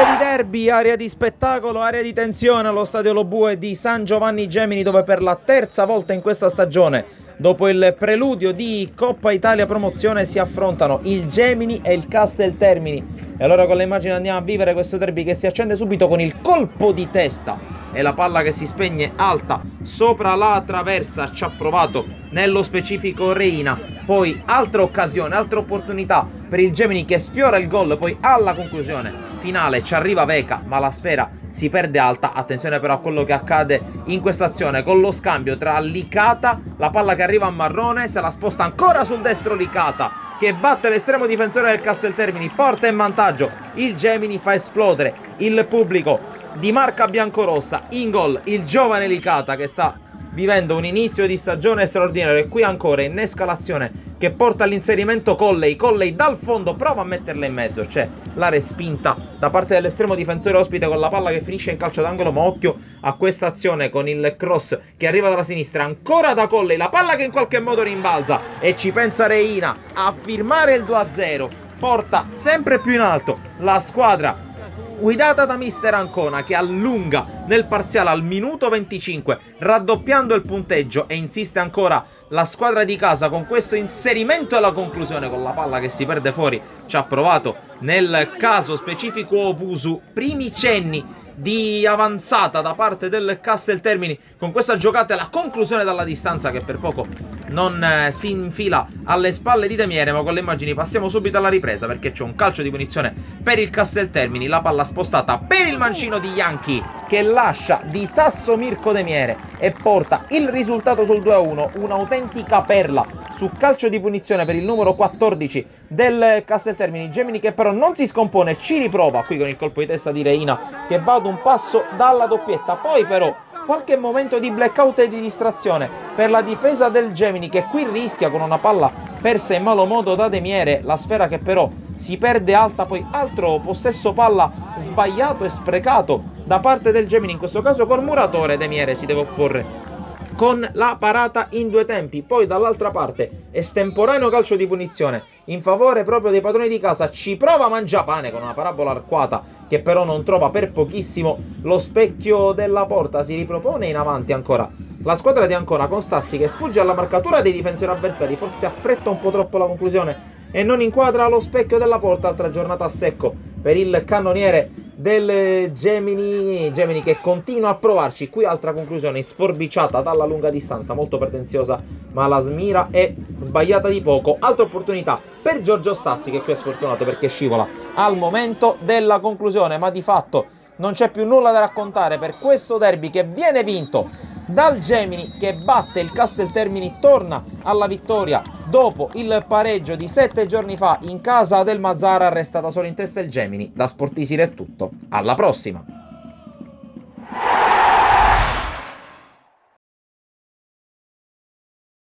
di derby, area di spettacolo, area di tensione allo stadio Lo Bue di San Giovanni Gemini, dove per la terza volta in questa stagione, dopo il preludio di Coppa Italia Promozione, si affrontano il Gemini e il Casteltermini. E allora con le immagini andiamo a vivere questo derby che si accende subito con il colpo di testa e la palla che si spegne alta sopra la traversa. Ci ha provato nello specifico Reina. Poi altra occasione, altra opportunità per il Gemini che sfiora il gol. Poi alla conclusione finale ci arriva Veca, ma la sfera si perde alta. Attenzione però a quello che accade in questa azione con lo scambio tra Licata, la palla che arriva a Marrone, se la sposta ancora sul destro Licata che batte l'estremo difensore del Casteltermini, porta in vantaggio il Gemini, fa esplodere il pubblico di marca biancorossa. In gol il giovane Licata che sta vivendo un inizio di stagione straordinario, e qui ancora innesca l'azione che porta all'inserimento Colley dal fondo prova a metterla in mezzo, c'è la respinta da parte dell'estremo difensore ospite con la palla che finisce in calcio d'angolo, ma occhio a questa azione con il cross che arriva dalla sinistra ancora da Colley, la palla che in qualche modo rimbalza e ci pensa Reina a firmare il 2-0, porta sempre più in alto la squadra guidata da mister Ancona, che allunga nel parziale al minuto 25 raddoppiando il punteggio, e insiste ancora la squadra di casa con questo inserimento e la conclusione con la palla che si perde fuori. Ci ha provato nel caso specifico Ovusu, primi cenni di avanzata da parte del Casteltermini con questa giocata e la conclusione dalla distanza che per poco non si infila alle spalle di Demiere. Ma con le immagini passiamo subito alla ripresa, perché c'è un calcio di punizione per il Casteltermini, la palla spostata per il mancino di Yankee che lascia di sasso Mirko Demiere e porta il risultato sul 2-1, un'autentica perla su calcio di punizione per il numero 14 del Casteltermini. Gemini che però non si scompone, ci riprova qui con il colpo di testa di Reina che va ad un passo dalla doppietta. Poi però qualche momento di blackout e di distrazione per la difesa del Gemini, che qui rischia con una palla persa in malo modo da Demiere, la sfera che però si perde alta. Poi altro possesso palla sbagliato e sprecato da parte del Gemini, in questo caso col muratore. Demiere si deve opporre con la parata in due tempi. Poi dall'altra parte estemporaneo calcio di punizione in favore proprio dei padroni di casa. Ci prova Mangiapane con una parabola arcuata che però non trova per pochissimo lo specchio della porta. Si ripropone in avanti ancora la squadra di Ancona con Stassi che sfugge alla marcatura dei difensori avversari, forse affretta un po' troppo la conclusione e non inquadra lo specchio della porta. Altra giornata a secco per il cannoniere del Gemini che continua a provarci. Qui altra conclusione sforbiciata dalla lunga distanza, molto pretenziosa, ma la smira è sbagliata di poco. Altra opportunità per Giorgio Stassi che qui è sfortunato perché scivola al momento della conclusione, ma di fatto non c'è più nulla da raccontare per questo derby che viene vinto dal Gemini, che batte il Casteltermini, torna alla vittoria dopo il pareggio di 7 giorni fa in casa del Mazzara. Resta da solo in testa il Gemini. Da Sportisir è tutto, alla prossima.